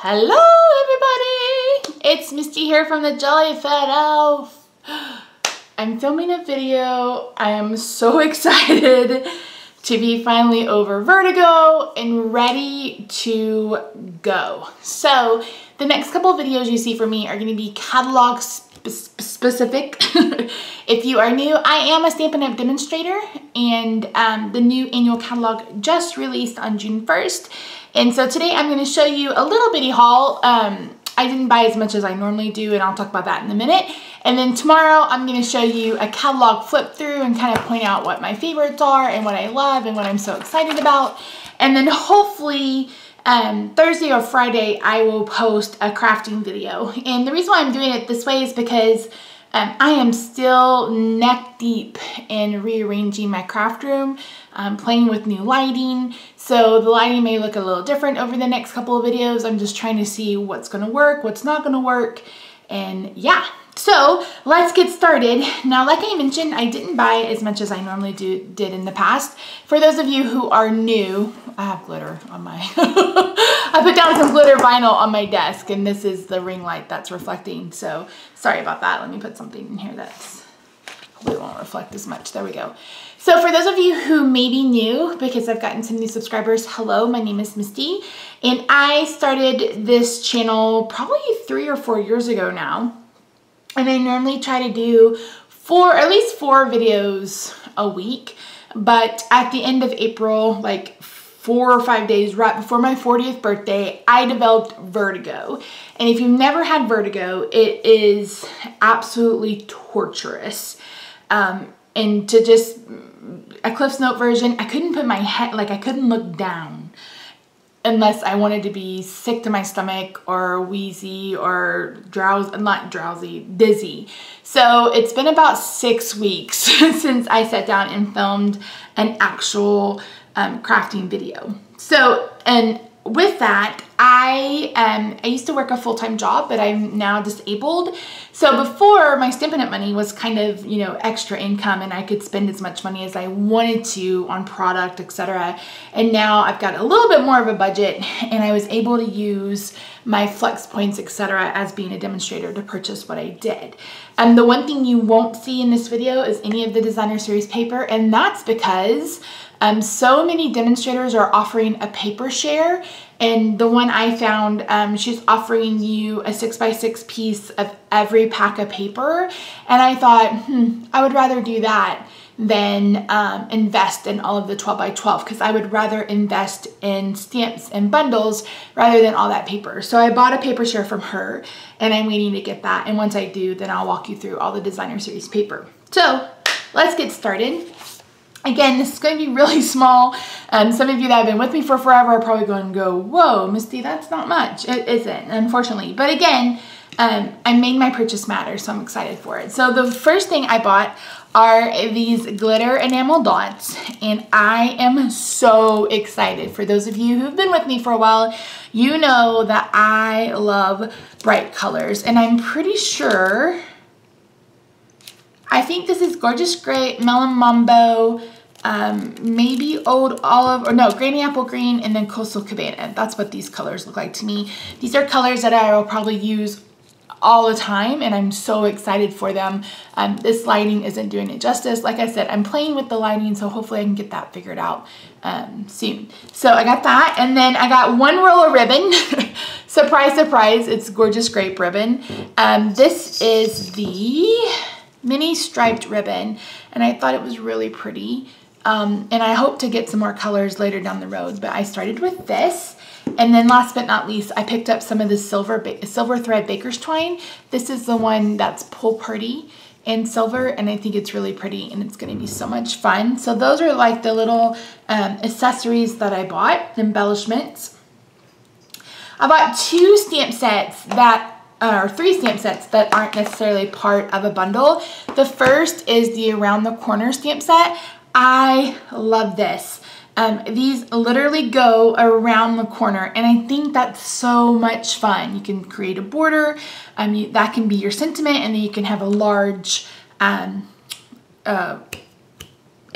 Hello everybody! It's Misty here from the Jolly Fat Elf. I'm filming a video. I am so excited to be finally over vertigo and ready to go. So the next couple of videos you see from me are going to be catalog specific. If you are new, I am a Stampin' Up demonstrator, and the new annual catalog just released on June 1st. And so today I'm going to show you a little bitty haul. I didn't buy as much as I normally do, and I'll talk about that in a minute. And then tomorrow I'm going to show you a catalog flip through and kind of point out what my favorites are and what I love and what I'm so excited about. And then hopefully Thursday or Friday I will post a crafting video. And the reason why I'm doing it this way is because I am still neck deep in rearranging my craft room, playing with new lighting. So the lighting may look a little different over the next couple of videos. I'm just trying to see what's gonna work, what's not gonna work, and yeah. So let's get started. Now, like I mentioned, I didn't buy as much as I normally did in the past. For those of you who are new, I have glitter on my, I put down some glitter vinyl on my desk, and this is the ring light that's reflecting. So sorry about that. Let me put something in here that's, hopefully it won't reflect as much. There we go. So for those of you who may be new, because I've gotten some new subscribers, hello, my name is Misty, and I started this channel probably 3 or 4 years ago now. And I normally try to do at least 4 videos a week. But at the end of April, like 4 or 5 days right before my 40th birthday, I developed vertigo. And if you've never had vertigo, it is absolutely torturous. And to just, a Cliff's Note version, I couldn't put my head, like I couldn't look down unless I wanted to be sick to my stomach or wheezy or dizzy. So it's been about 6 weeks since I sat down and filmed an actual crafting video. So, and with that, I used to work a full-time job, but I'm now disabled. So before, my Stampin' Up money was kind of, you know, extra income, and I could spend as much money as I wanted to on product, etc. And now I've got a little bit more of a budget, and I was able to use my flex points, etc. as being a demonstrator to purchase what I did. And the one thing you won't see in this video is any of the designer series paper, and that's because so many demonstrators are offering a paper share, and the one I found, she's offering you a 6x6 piece of every pack of paper, and I thought, I would rather do that than invest in all of the 12x12, because I would rather invest in stamps and bundles rather than all that paper. So I bought a paper share from her, and I'm waiting to get that, and once I do, then I'll walk you through all the designer series paper. So let's get started. Again, this is going to be really small. Some of you that have been with me for forever are probably going to go, whoa, Misty, that's not much. It isn't, unfortunately. But again, I made my purchase matter, so I'm excited for it. So the first thing I bought are these glitter enamel dots, and I am so excited. For those of you who've been with me for a while, you know that I love bright colors, and I'm pretty sure, I think this is Gorgeous Gray, Melon Mambo, maybe Old Olive, or no, Granny Apple Green, and then Coastal Cabana. That's what these colors look like to me. These are colors that I will probably use all the time, and I'm so excited for them. This lighting isn't doing it justice. Like I said, I'm playing with the lighting, so hopefully I can get that figured out soon. So I got that, and then I got one roll of ribbon. Surprise, surprise, it's Gorgeous Grape ribbon. This is the mini striped ribbon, and I thought it was really pretty. And I hope to get some more colors later down the road, but I started with this. And then last but not least, I picked up some of the silver thread baker's twine. This is the one that's Pool Party in silver, and I think it's really pretty, and it's going to be so much fun. So those are like the little accessories that I bought, embellishments. I bought 2 stamp sets that or 3 stamp sets that aren't necessarily part of a bundle. The first is the Around the Corner stamp set. I love this. These literally go around the corner, and I think that's so much fun. You can create a border, that can be your sentiment, and then you can have a large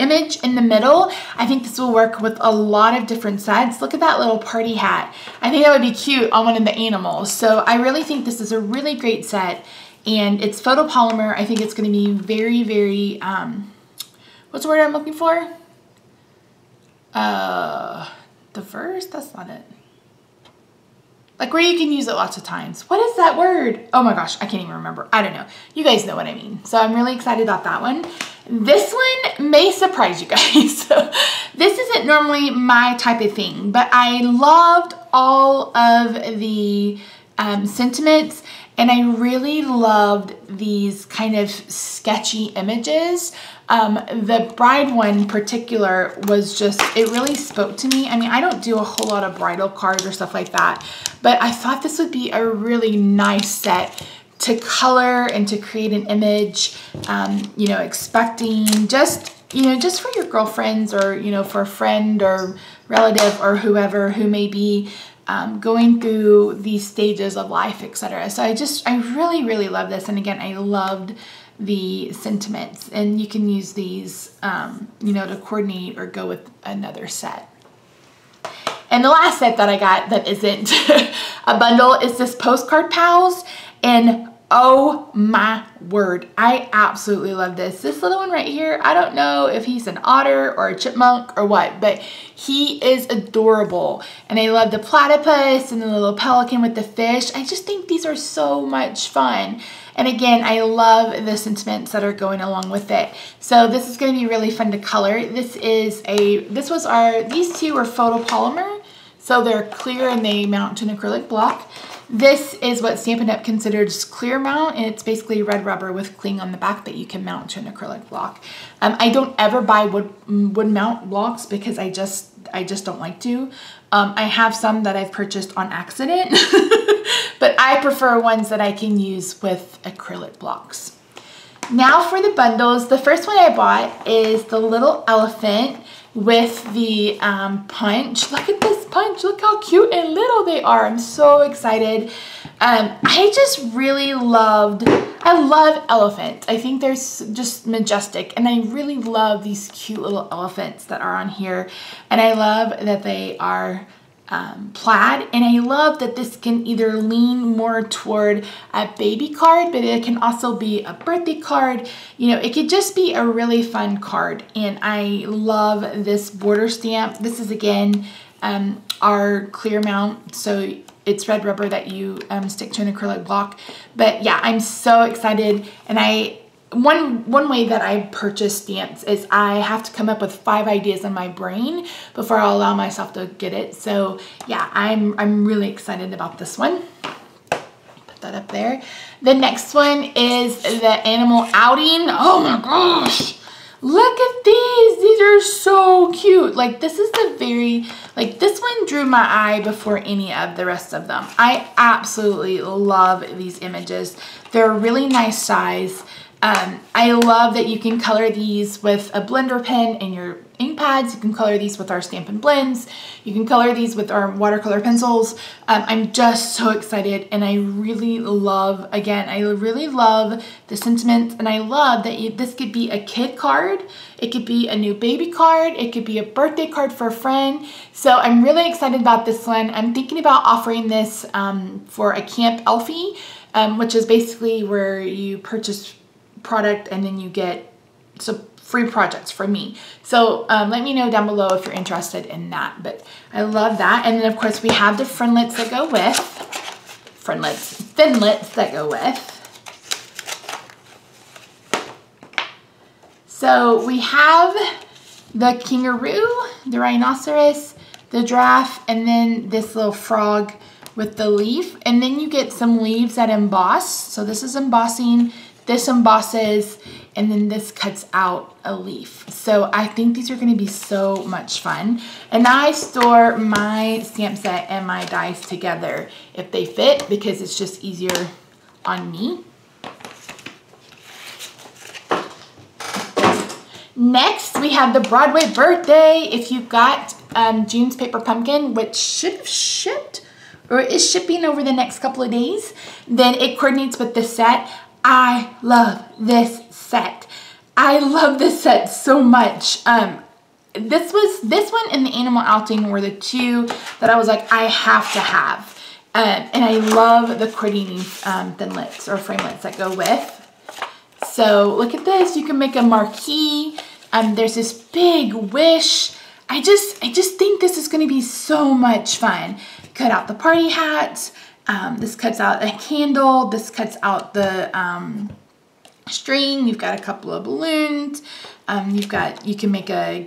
image in the middle. I think this will work with a lot of different sets. Look at that little party hat. I think that would be cute on one of the animals. So I really think this is a really great set, and it's photopolymer. I think it's going to be very, very, what's the word I'm looking for? Diverse? That's not it. Like where you can use it lots of times. What is that word? Oh my gosh, I can't even remember. I don't know. You guys know what I mean. So I'm really excited about that one. This one may surprise you guys. So this isn't normally my type of thing, but I loved all of the sentiments, and I really loved these kind of sketchy images. The bride one in particular was just, it really spoke to me. I mean, I don't do a whole lot of bridal cards or stuff like that, but I thought this would be a really nice set to color and to create an image, you know, expecting just, you know, just for your girlfriends, or, you know, for a friend or relative or whoever who may be going through these stages of life, etc. So I really, really love this. And again, I loved the sentiments, and you can use these, you know, to coordinate or go with another set. And the last set that I got that isn't a bundle is this Postcard Pals, and oh my word, I absolutely love this. This little one right here, I don't know if he's an otter or a chipmunk or what, but he is adorable. And I love the platypus and the little pelican with the fish. I just think these are so much fun. And again, I love the sentiments that are going along with it. So this is going to be really fun to color. These two are photopolymer. So they're clear and they mount to an acrylic block. This is what Stampin' Up! Considers clear mount, and it's basically red rubber with cling on the back that you can mount to an acrylic block. I don't ever buy wood mount blocks because I just don't like to. I have some that I've purchased on accident, but I prefer ones that I can use with acrylic blocks. Now for the bundles, the first one I bought is the little elephant with the punch. Look at this punch. Look how cute and little they are. I'm so excited. I just really I love elephants. I think they're just majestic, and I really love these cute little elephants that are on here. And I love that they are plaid, and I love that this can either lean more toward a baby card, but it can also be a birthday card. You know, it could just be a really fun card. And I love this border stamp. This is again our clear mount, so it's red rubber that you stick to an acrylic block. But yeah, I'm so excited. And one way that I purchase stamps is I have to come up with 5 ideas in my brain before I'll allow myself to get it. So yeah, I'm really excited about this one. Put that up there. The next one is the animal outing. Oh my gosh. Look at these. These are so cute. Like this is this one drew my eye before any of the rest of them. I absolutely love these images. They're a really nice size. I love that you can color these with a blender pen and your ink pads. You can color these with our Stampin' Blends. You can color these with our watercolor pencils. I'm just so excited, and I really love, again, I really love the sentiments, and I love that this could be a kid card. It could be a new baby card. It could be a birthday card for a friend. So I'm really excited about this one. I'm thinking about offering this for a Camp Elfie, which is basically where you purchase product and then you get some free projects from me. So let me know down below if you're interested in that. But I love that. And then of course we have the frinlets that go with, finlets that go with. So we have the kangaroo, the rhinoceros, the giraffe, and then this little frog with the leaf. And then you get some leaves that emboss. So this is embossing. This embosses, and then this cuts out a leaf. So I think these are going to be so much fun. And now I store my stamp set and my dies together if they fit, because it's just easier on me. Next, we have the Broadway birthday. If you've got June's Paper Pumpkin, which should have shipped or is shipping over the next couple of days, then it coordinates with the set. I love this set. I love this set so much. This one and the Animal Outing were the two that I was like, I have to have. And I love the coordinating thinlits or framelits that go with. So look at this. You can make a marquee. There's this big wish. I just think this is going to be so much fun. Cut out the party hats. This cuts out a candle. This cuts out the string. You've got a couple of balloons. You can make a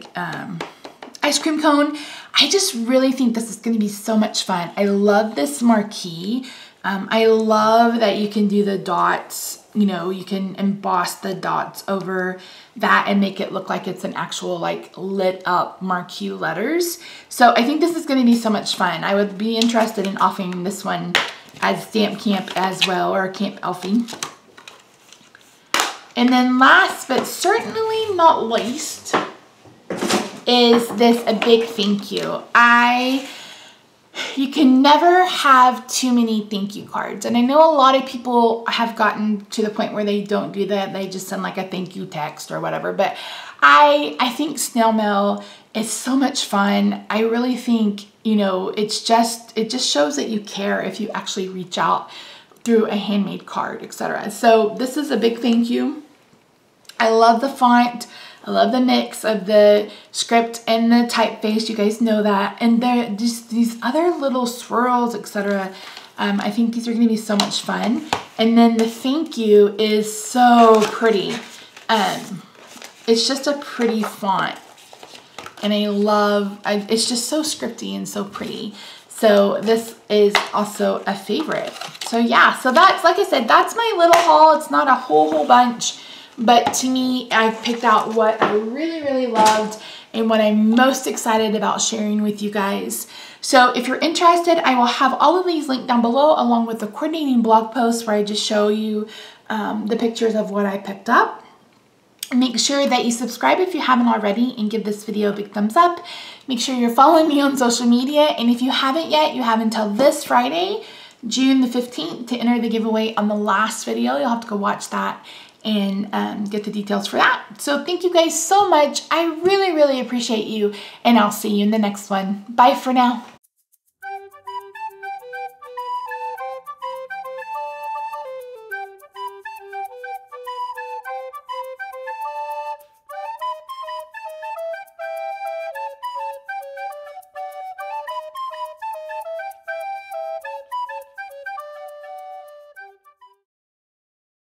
ice cream cone. I just really think this is going to be so much fun. I love this marquee. I love that you can do the dots. You know, you can emboss the dots over that and make it look like it's an actual like lit up marquee letters. So I think this is going to be so much fun. I would be interested in offering this one as Stamp Camp as well, or Camp Elfie. And then last but certainly not least is this a big thank you. You can never have too many thank you cards. And I know a lot of people have gotten to the point where they don't do that. They just send like a thank you text or whatever. But I think snail mail is so much fun. I really think, you know, it just shows that you care if you actually reach out through a handmade card, etc. So this is a big thank you. I love the font. I love the mix of the script and the typeface. You guys know that. And there just these other little swirls, etc. I think these are going to be so much fun. And then the thank you is so pretty. It's just a pretty font. And it's just so scripty and so pretty. So this is also a favorite. So yeah, so that's, like I said, that's my little haul. It's not a whole bunch. But to me, I picked out what I really, really loved and what I'm most excited about sharing with you guys. So if you're interested, I will have all of these linked down below along with the coordinating blog post where I just show you the pictures of what I picked up. Make sure that you subscribe if you haven't already and give this video a big thumbs up. Make sure you're following me on social media. And if you haven't yet, you have until this Friday, June the 15th, to enter the giveaway on the last video. You'll have to go watch that and get the details for that. So thank you guys so much. I really, really appreciate you, and I'll see you in the next one. Bye for now.